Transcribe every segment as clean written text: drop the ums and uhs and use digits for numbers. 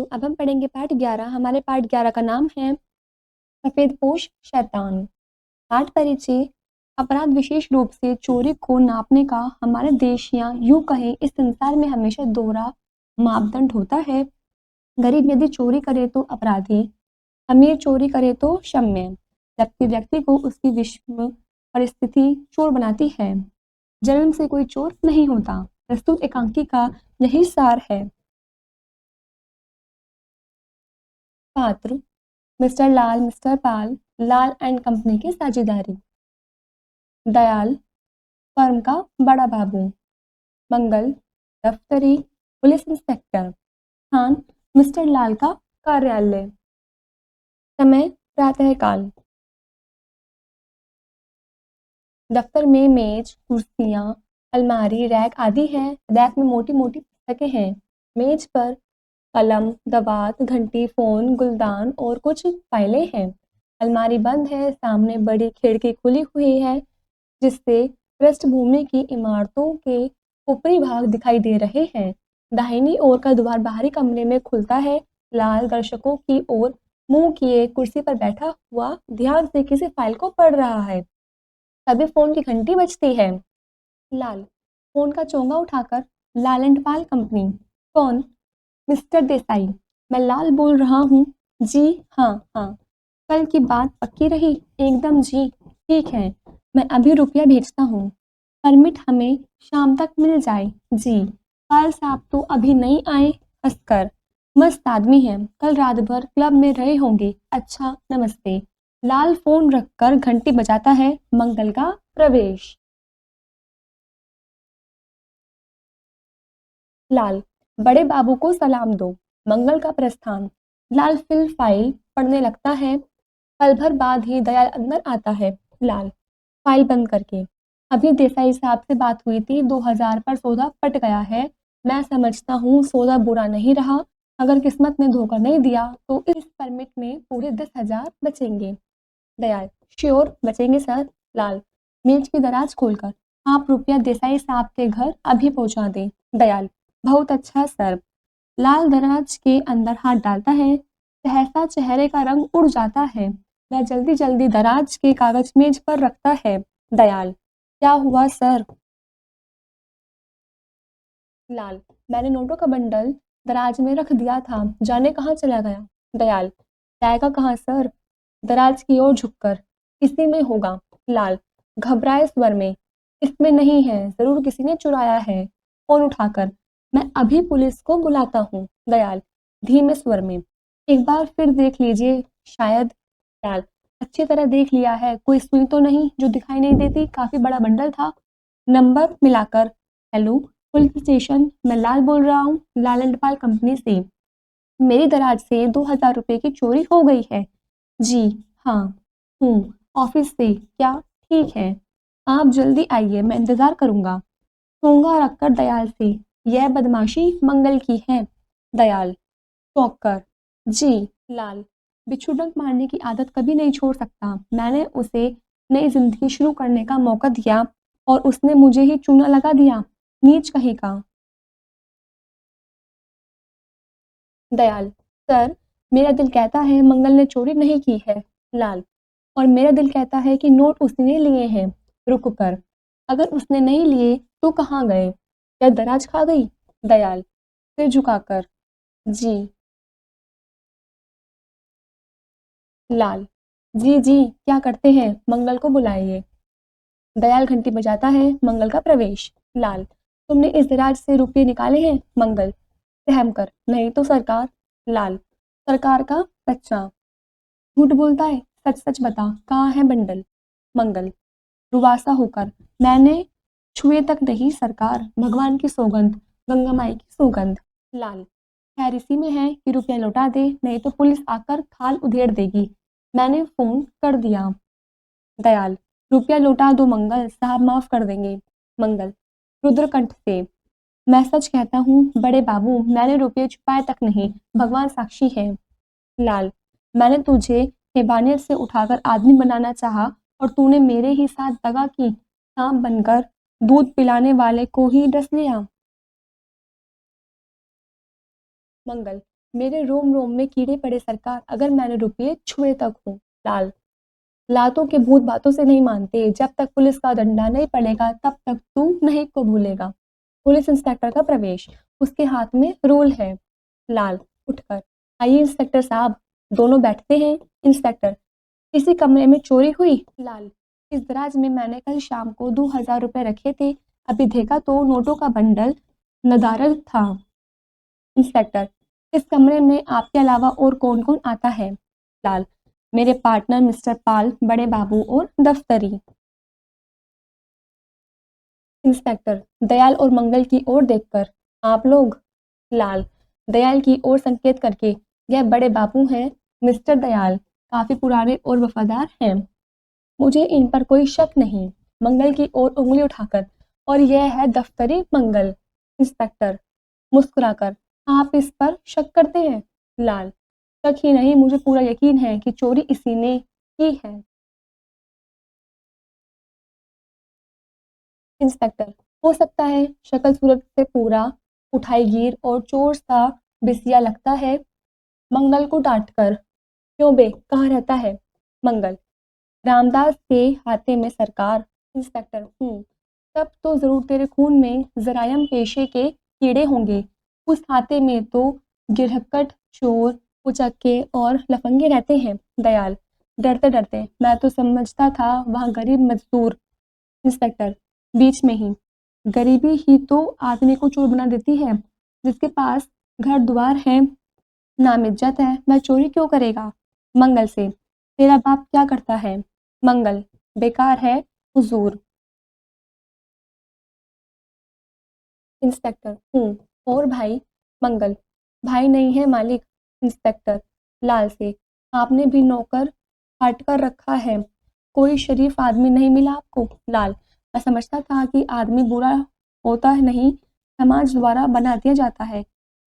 बच्चों, अब हम पढ़ेंगे पाठ 11। हमारे पाठ 11 का नाम है सफ़ेदपोश शैतान। पाठ परिचय। अपराध विशेष रूप से चोरी को नापने का हमारे देश या यूं कहें इस संसार में हमेशा दोहरा मापदंड होता है। गरीब यदि चोरी करे तो अपराधी, अमीर चोरी करे तो क्षम्य, जबकि व्यक्ति को उसकी विषम परिस्थिति चोर बनाती है। जन्म से कोई चोर नहीं होता। प्रस्तुत एकांकी का यही सार है। पात्र mister Lal, mister Pal, Lal and company के साझेदारी। दयाल फर्म का बड़ा बाबू। मंगल दफ्तरी पुलिस इंस्पेक्टर। स्थान मिस्टर लाल का कार्यालय। समय प्रातःकाल। दफ्तर में मेज, कुर्सियाँ, अलमारी, रैक आदि हैं। रैक में मोटी मोटी पुस्तकें हैं। मेज पर कलम, दवात, घंटी, फोन, गुलदान और कुछ फाइलें हैं। अलमारी बंद है। सामने बड़ी खिड़की खुली हुई है जिससे पृष्ठभूमि की इमारतों के ऊपरी भाग दिखाई दे रहे हैं। दाहिनी ओर का द्वार बाहरी कमरे में खुलता है। लाल दर्शकों की ओर मुंह किए कुर्सी पर बैठा हुआ ध्यान से किसी फाइल को पढ़ रहा है। तभी फोन की घंटी बजती है। लाल फोन का चोंगा उठाकर, लाल एंड पाल कंपनी। कौन? मिस्टर देसाई। मैं लाल बोल रहा हूँ। जी हाँ हाँ, कल की बात पक्की रही? एकदम जी। ठीक है, मैं अभी रुपया भेजता हूँ। परमिट हमें शाम तक मिल जाए। जी। पाल साहब तो अभी नहीं आए? हंसकर, मस्त आदमी हैं, कल रात भर क्लब में रहे होंगे। अच्छा, नमस्ते। लाल फोन रखकर घंटी बजाता है। मंगल का प्रवेश। लाल बड़े बाबू को सलाम दो। मंगल का प्रस्थान। लाल फिल फाइल पढ़ने लगता है। पल भर बाद ही दयाल अंदर आता है। लाल फाइल बंद करके, अभी देसाई साहब से बात हुई थी, 2000 पर सौदा पट गया है। मैं समझता हूँ सौदा बुरा नहीं रहा। अगर किस्मत ने धोखा नहीं दिया तो इस परमिट में पूरे 10,000 बचेंगे। दयाल श्योर बचेंगे सर। लाल मेज की दराज खोलकर, आप रुपया देसाई साहब के घर अभी पहुंचा दें। दयाल बहुत अच्छा सर। लाल दराज के अंदर हाथ डालता है। सहसा चेहरे का रंग उड़ जाता है। वह जल्दी जल्दी दराज के कागज मेज पर रखता है। दयाल क्या हुआ सर? लाल मैंने नोटों का बंडल दराज में रख दिया था, जाने कहाँ चला गया। दयाल जाएगा कहाँ सर? दराज की ओर झुककर, इसी में होगा। लाल घबराए स्वर में, इसमें नहीं है, जरूर किसी ने चुराया है। फोन उठाकर, मैं अभी पुलिस को बुलाता हूँ। दयाल धीमे स्वर में, एक बार फिर देख लीजिए, शायद। लाल अच्छी तरह देख लिया है, कोई सुई तो नहीं जो दिखाई नहीं देती? काफी बड़ा बंडल था। नंबर मिलाकर, हेलो पुलिस स्टेशन, मैं लाल बोल रहा हूँ, लाल एंड पाल कंपनी से। मेरी दराज से 2000 रुपए की चोरी हो गई है। जी हाँ हूँ, ऑफिस से। क्या? ठीक है, आप जल्दी आइए, मैं इंतज़ार करूँगा। चोंगा रखकर दयाल से, यह बदमाशी मंगल की है। दयाल चौंक कर, जी। लाल बिच्छू डंक मारने की आदत कभी नहीं छोड़ सकता। मैंने उसे नई जिंदगी शुरू करने का मौका दिया और उसने मुझे ही चूना लगा दिया, नीच कहीं का। दयाल सर, मेरा दिल कहता है मंगल ने चोरी नहीं की है। लाल और मेरा दिल कहता है कि नोट उसने लिए हैं। रुक कर, अगर उसने नहीं लिए तो कहाँ गए? क्या दराज खा गई? दयाल सिर झुकाकर, जी। लाल जी जी, क्या करते हैं? मंगल को बुलाइए। दयाल घंटी बजाता है। मंगल का प्रवेश। लाल तुमने इस दराज से रुपये निकाले हैं? मंगल सहम कर, नहीं तो सरकार। लाल सरकार का बच्चा, झूठ बोलता है, सच सच बता, कहाँ है बंडल? मंगल रुबासा होकर, मैंने छुए तक नहीं सरकार, भगवान की सौगंध, गंगा माई की सौगंध। लाल खैर इसी में है कि रुपया लौटा दे, नहीं तो पुलिस आकर खाल उधेड़ देगी। मैंने फोन कर दिया। दयाल रुपया लौटा दो मंगल, साहब माफ कर देंगे। मंगल रुद्रकंठ से, मैं सच कहता हूँ बड़े बाबू, मैंने रुपये छुपाए तक नहीं, भगवान साक्षी है। लाल मैंने तुझे हैवानियत से उठाकर आदमी बनाना चाहा और तूने मेरे ही साथ दगा की, सांप बनकर दूध पिलाने वाले को ही डस लिया। मंगल मेरे रोम रोम में कीड़े पड़े सरकार, अगर मैंने रुपये छुए तक हो। लाल, लातों के भूत बातों से नहीं मानते, जब तक पुलिस का डंडा नहीं पड़ेगा तब तक तू नहीं को भूलेगा। पुलिस इंस्पेक्टर का प्रवेश, उसके हाथ में रूल है। लाल उठकर, आइए इंस्पेक्टर साहब। दोनों बैठते हैं। इंस्पेक्टर, इसी कमरे में चोरी हुई? लाल, इस दराज में मैंने कल शाम को 2000 रुपए रखे थे, अभी देखा तो नोटों का बंडल नदारद था। इंस्पेक्टर, इस कमरे में आपके अलावा और कौन कौन आता है? लाल, मेरे पार्टनर मिस्टर पाल, बड़े बाबू और दफ्तरी। इंस्पेक्टर, दयाल और मंगल की ओर देखकर, आप लोग? लाल, दयाल की ओर संकेत करके, यह बड़े बाबू हैं, मिस्टर दयाल काफी पुराने और वफादार हैं, मुझे इन पर कोई शक नहीं। मंगल की ओर उंगली उठाकर, और यह है दफ्तरी मंगल। इंस्पेक्टर मुस्कुराकर, आप इस पर शक करते हैं? लाल, शक ही नहीं, मुझे पूरा यकीन है कि चोरी इसी ने की है। इंस्पेक्टर, हो सकता है, शक्ल सूरत से पूरा उठाईगीर और चोर सा बिसिया लगता है। मंगल को डांटकर, क्यों बे, कहाँ रहता है? मंगल, रामदास के हाथे में सरकार। इंस्पेक्टर, तब तो जरूर तेरे खून में जरायम पेशे के कीड़े होंगे, उस हाथे में तो गिरहकट, चोर, उचक्के और लफंगे रहते हैं। दयाल, डरते डरते, मैं तो समझता था वहाँ गरीब मजदूर। इंस्पेक्टर बीच में ही, गरीबी ही तो आदमी को चोर बना देती है, जिसके पास घर द्वार है, नाम इज्जत है, वह चोरी क्यों करेगा? मंगल से, तेरा बाप क्या करता है? मंगल, बेकार है हुजूर। इंस्पेक्टर, और भाई? मंगल, भाई नहीं है मालिक। इंस्पेक्टर लाल से, आपने भी नौकर हट कर रखा है, कोई शरीफ आदमी नहीं मिला आपको? लाल, मैं समझता था कि आदमी बुरा होता नहीं, समाज द्वारा बना दिया जाता है,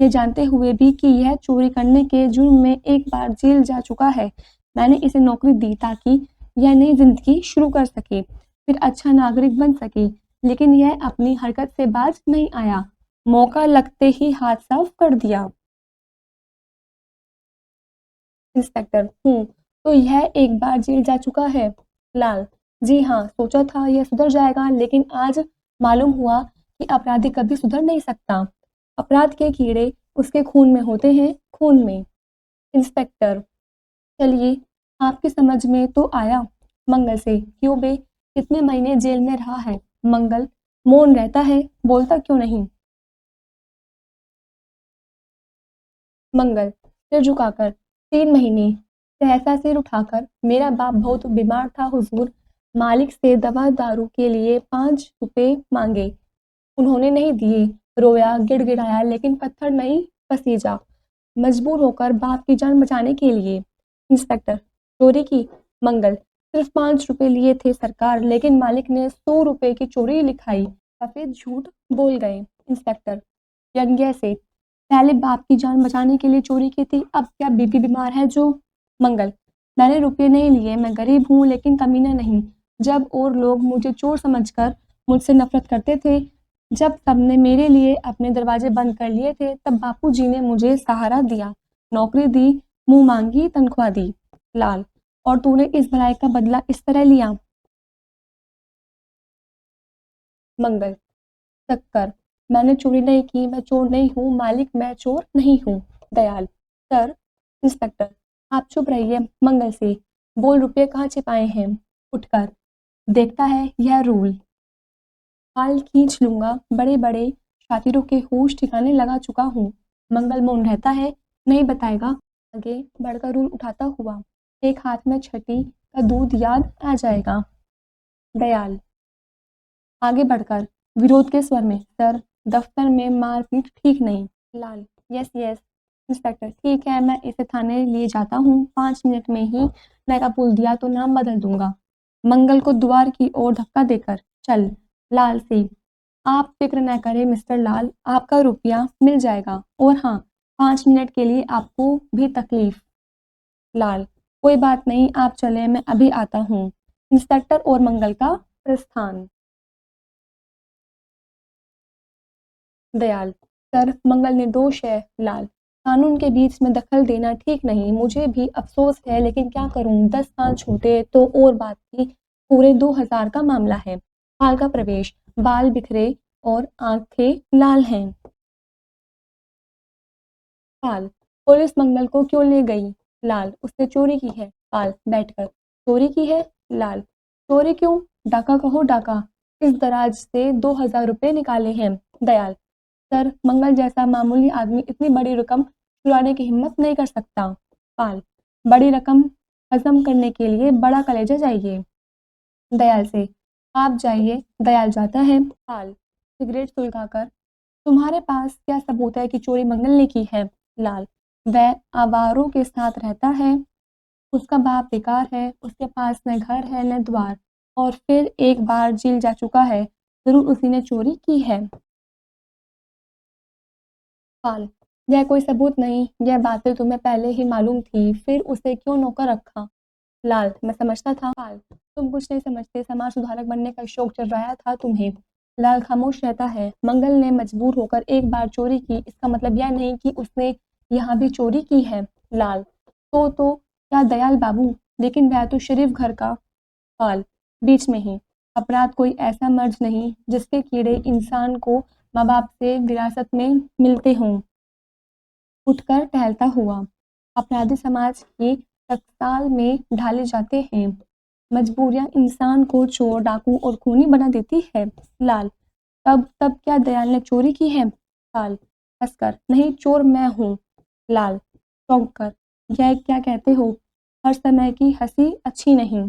ये जानते हुए भी कि यह चोरी करने के जुर्म में एक बार जेल जा चुका है, मैंने इसे नौकरी दी ताकि यह नई जिंदगी शुरू कर सके, फिर अच्छा नागरिक बन सके, लेकिन यह अपनी हरकत से बाज नहीं आया, मौका लगते ही हाथ साफ कर दिया। इंस्पेक्टर, तो यह एक बार जेल जा चुका है? लाल, जी हाँ, सोचा था यह सुधर जाएगा, लेकिन आज मालूम हुआ कि अपराधी कभी सुधर नहीं सकता, अपराध के कीड़े उसके खून में होते हैं, खून में। इंस्पेक्टर, चलिए, आपकी समझ में तो आया। मंगल से, क्यों बे, कितने महीने जेल में रहा है? मंगल मौन रहता है, बोलता क्यों नहीं? मंगल सिर झुकाकर, 3 महीने। सहसा सिर उठाकर, मेरा बाप बहुत बीमार था हुजूर, मालिक से दवा दारू के लिए 5 रुपए मांगे, उन्होंने नहीं दिए, रोया गिड़गिड़ाया लेकिन पत्थर नहीं पसीजा, मजबूर होकर बाप की जान बचाने के लिए। इंस्पेक्टर, चोरी की? मंगल, सिर्फ 5 रुपए लिए थे सरकार, लेकिन मालिक ने 100 रुपए की चोरी लिखाई, सफेद झूठ बोल गए। इंस्पेक्टर व्यंग्य से, पहले बाप की जान बचाने के लिए चोरी की थी, अब क्या बीपी बीमार है जो? मंगल, मैंने रुपये नहीं लिए, मैं गरीब हूँ लेकिन कमीना नहीं, जब और लोग मुझे चोर समझकर मुझसे नफरत करते थे, जब सबने मेरे लिए अपने दरवाजे बंद कर लिए थे, तब बापूजी ने मुझे सहारा दिया, नौकरी दी, मुंह मांगी तनख्वाह दी। लाल, और तूने इस भलाई का बदला इस तरह लिया? मंगल कर, मैंने चोरी नहीं की, मैं चोर नहीं हूँ मालिक, मैं चोर नहीं हूँ। दयाल, सर। इंस्पेक्टर, आप चुप रहिए। मंगल से, बोल, रुपये कहाँ छिपाए हैं? उठकर, देखता है यह रूल, बाल खींच लूंगा, बड़े बड़े शातिरों के होश ठिकाने लगा चुका हूँ। मंगल मौन रहता है, नहीं बताएगा। आगे बढ़कर रूल उठाता हुआ, एक हाथ में छठी का दूध याद आ जाएगा। दयाल, आगे बढ़कर विरोध के स्वर में, सर, दफ्तर में मारपीट ठीक नहीं। लाल, यस यस। इंस्पेक्टर, ठीक है, मैं इसे थाने लिए जाता हूँ, 5 मिनट में ही नया पुल दिया तो नाम बदल दूंगा। मंगल को द्वार की ओर धक्का देकर, चल। लाल से, आप फिक्र न करें मिस्टर लाल, आपका रुपया मिल जाएगा, और हाँ, 5 मिनट के लिए आपको भी तकलीफ। लाल, कोई बात नहीं, आप चले, मैं अभी आता हूँ। इंस्पेक्टर और मंगल का प्रस्थान। दयाल, सर, मंगल निर्दोष है। लाल, कानून के बीच में दखल देना ठीक नहीं। मुझे भी अफ़सोस है लेकिन क्या करूँ, 10 साल छूटे तो और बात थी, पूरे 2000 का मामला है। पाल का प्रवेश, बाल बिखरे और आँखें लाल हैं। पाल, पुलिस मंगल को क्यों ले गई? लाल, उसने चोरी की है। पाल, बैठकर, चोरी की है? लाल, चोरी क्यों? डाका कहो डाका। इस दराज से 2000 रुपए निकाले हैं। दयाल, सर, मंगल जैसा मामूली आदमी इतनी बड़ी रकम चुराने की हिम्मत नहीं कर सकता। पाल, बड़ी रकम हजम करने के लिए बड़ा कलेजा चाहिए। दयाल से, आप जाइए। दयाल जाता है। पाल, सिगरेट सुलगाकर, तुम्हारे पास क्या सबूत है कि चोरी मंगल ने की है? लाल, वह आवारों के साथ रहता है, उसका बाप बेकार है, उसके पास न घर है न द्वार, और फिर एक बार जेल जा चुका है, जरूर उसी ने चोरी की है। पाल, यह कोई सबूत नहीं, यह बातें तुम्हें पहले ही मालूम थी, फिर उसे क्यों नौकर रखा? लाल, मैं समझता था। पाल, तुम कुछ नहीं समझते, समाज सुधारक बनने का शौक चढ़ रहा था तुम्हें। लाल खामोश रहता है। मंगल ने मजबूर होकर एक बार चोरी की, इसका मतलब यह नहीं कि उसने यहाँ भी चोरी की है। लाल, तो क्या दयाल बाबू, लेकिन वह तो शरीफ घर का। पाल, बीच में ही, अपराध कोई ऐसा मर्ज नहीं जिसके कीड़े इंसान को माँ बाप से विरासत में मिलते हों। उठकर टहलता हुआ, अपराधी समाज की टकसाल में ढाले जाते हैं। मजबूरियां इंसान को चोर, डाकू और खूनी बना देती है। लाल, तब तब क्या दयाल ने चोरी की है? पाल, हंसकर, नहीं, चोर मैं हूँ। लाल, चौंक कर, यह क्या कहते हो? हर समय की हंसी अच्छी नहीं।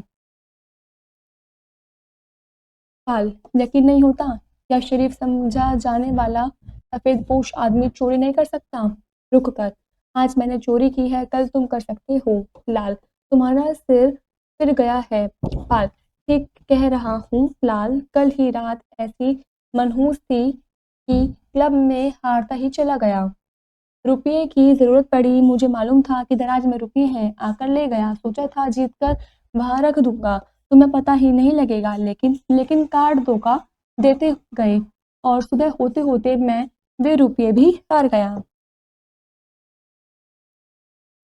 पाल, यकीन नहीं होता? क्या शरीफ समझा जाने वाला सफेद पोश आदमी चोरी नहीं कर सकता? रुक कर, आज मैंने चोरी की है, कल तुम कर सकते हो। लाल, तुम्हारा सिर फिर गया है। पाल, ठीक कह रहा हूँ लाल, कल ही रात ऐसी मनहूस थी कि क्लब में हारता ही चला गया। रुपये की ज़रूरत पड़ी, मुझे मालूम था कि दराज में रुपये हैं, आकर ले गया, सोचा था जीत कर वहाँ रख दूँगा, तुम्हें पता ही नहीं लगेगा, लेकिन कार्ड धोखा देते गए और सुबह होते-होते मैं वे रुपये भी हार गया।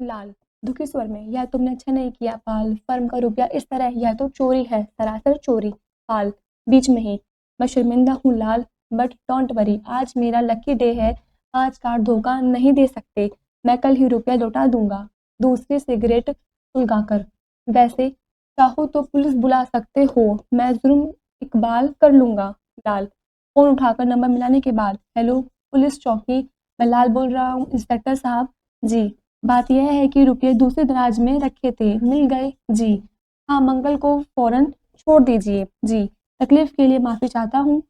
लाल, दुखी स्वर में, यह तुमने अच्छा नहीं किया पाल, फर्म का रुपया इस तरह, यह तो चोरी है, सरासर चोरी। पाल, बीच में ही, मैं शर्मिंदा हूँ लाल, बट डोंट वरी, आज मेरा लकी डे है, आज कार्ड धोखा नहीं दे सकते, मैं कल ही रुपया लौटा दूंगा। दूसरी सिगरेट सुलगाकर, वैसे चाहो तो पुलिस बुला सकते हो, मैं जुर्म इकबाल कर लूंगा। लाल, फोन उठाकर नंबर मिलाने के बाद, हेलो पुलिस चौकी, मैं लाल बोल रहा हूँ, इंस्पेक्टर साहब। जी, बात यह है कि रुपये दूसरे दराज में रखे थे, मिल गए? जी। हाँ, मंगल को फ़ौरन छोड़ दीजिए। जी, तकलीफ़ के लिए माफ़ी चाहता हूँ।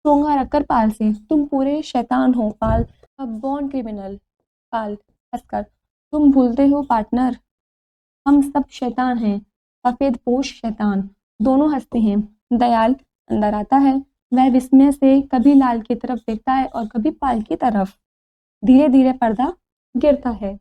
चोंगा रखकर पाल से, तुम पूरे शैतान हो पाल, अ बॉर्न क्रिमिनल। पाल, हँसकर, तुम भूलते हो पार्टनर, हम सब शैतान हैं, सफ़ेदपोश शैतान। दोनों हँसते हैं। दयाल अंदर आता है। वह विस्मय से कभी लाल की तरफ देखता है और कभी पाल की तरफ। धीरे-धीरे पर्दा गिरता है।